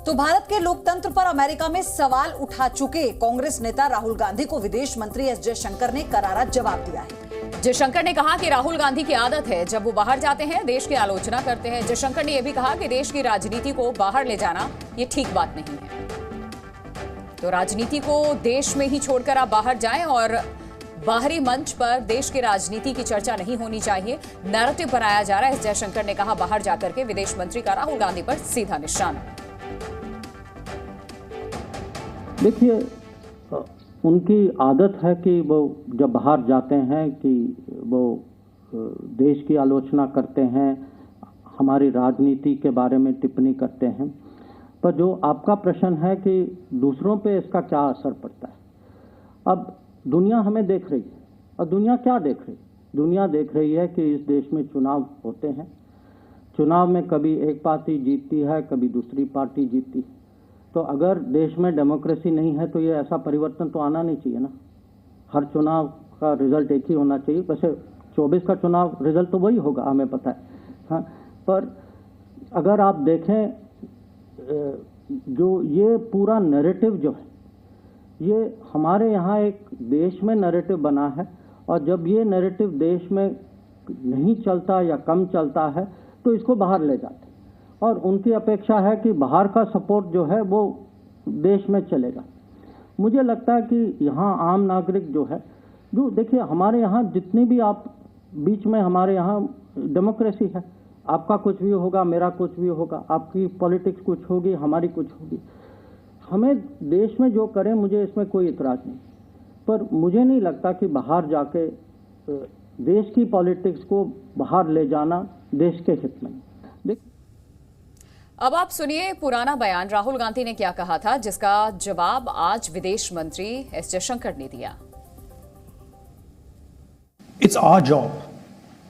तो भारत के लोकतंत्र पर अमेरिका में सवाल उठा चुके कांग्रेस नेता राहुल गांधी को विदेश मंत्री एस जयशंकर ने करारा जवाब दिया है। जयशंकर ने कहा कि राहुल गांधी की आदत है जब वो बाहर जाते हैं देश की आलोचना करते हैं। जयशंकर ने यह भी कहा कि देश की राजनीति को बाहर ले जाना ये ठीक बात नहीं है। तो राजनीति को देश में ही छोड़कर आप बाहर जाएं और बाहरी मंच पर देश की राजनीति की चर्चा नहीं होनी चाहिए, नैरेटिव बनाया जा रहा है। जयशंकर ने कहा बाहर जाकर के विदेश मंत्री का राहुल गांधी पर सीधा निशाना। देखिए, उनकी आदत है कि वो जब बाहर जाते हैं कि वो देश की आलोचना करते हैं, हमारी राजनीति के बारे में टिप्पणी करते हैं। पर जो आपका प्रश्न है कि दूसरों पे इसका क्या असर पड़ता है, अब दुनिया हमें देख रही है और दुनिया क्या देख रही है? दुनिया देख रही है कि इस देश में चुनाव होते हैं, चुनाव में कभी एक पार्टी जीतती है, कभी दूसरी पार्टी जीतती है। तो अगर देश में डेमोक्रेसी नहीं है तो ये ऐसा परिवर्तन तो आना नहीं चाहिए ना। हर चुनाव का रिजल्ट एक ही होना चाहिए। वैसे 24 का चुनाव रिजल्ट तो वही होगा, हमें पता है। हाँ, पर अगर आप देखें जो ये पूरा नैरेटिव जो है, ये हमारे यहाँ एक देश में नैरेटिव बना है और जब ये नैरेटिव देश में नहीं चलता या कम चलता है तो इसको बाहर ले जाते हैं और उनकी अपेक्षा है कि बाहर का सपोर्ट जो है वो देश में चलेगा। मुझे लगता है कि यहाँ आम नागरिक जो है, जो देखिए हमारे यहाँ जितनी भी आप बीच में हमारे यहाँ डेमोक्रेसी है, आपका कुछ भी होगा, मेरा कुछ भी होगा, आपकी पॉलिटिक्स कुछ होगी, हमारी कुछ होगी। हमें देश में जो करें मुझे इसमें कोई इतराज़ नहीं, पर मुझे नहीं लगता कि बाहर जाके देश की पॉलिटिक्स को बाहर ले जाना देश के हित में। अब आप सुनिए पुराना बयान राहुल गांधी ने क्या कहा था, जिसका जवाब आज विदेश मंत्री एस जयशंकर ने दिया। It's our job,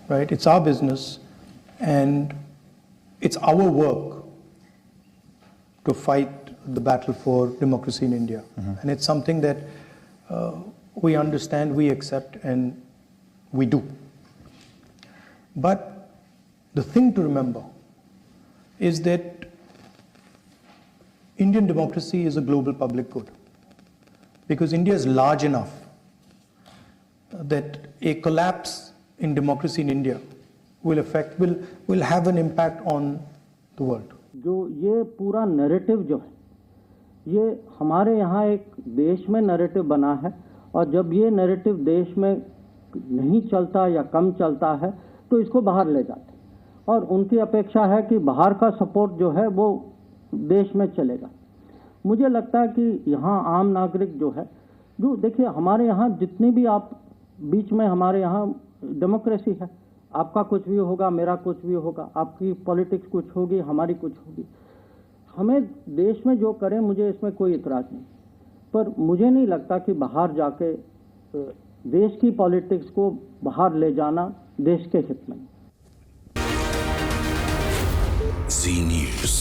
right? It's our business and it's our work to fight the battle for democracy in India. And it's something that we understand, we accept, and we do. But the thing to remember is that Indian democracy is a global public good because India is large enough that a collapse in democracy in India will have an impact on the world. जो ये पूरा narrative जो है, ये हमारे यहाँ एक देश में नैरेटिव बना है और जब ये नैरेटिव देश में नहीं चलता या कम चलता है तो इसको बाहर ले जाते हैं और उनकी अपेक्षा है कि बाहर का सपोर्ट जो है वो देश में चलेगा। मुझे लगता है कि यहाँ आम नागरिक जो है, जो देखिए हमारे यहाँ जितनी भी आप बीच में हमारे यहाँ डेमोक्रेसी है, आपका कुछ भी होगा, मेरा कुछ भी होगा, आपकी पॉलिटिक्स कुछ होगी, हमारी कुछ होगी। हमें देश में जो करें मुझे इसमें कोई इतराज़ नहीं, पर मुझे नहीं लगता कि बाहर जाके देश की पॉलिटिक्स को बाहर ले जाना देश के हित में। Zee News.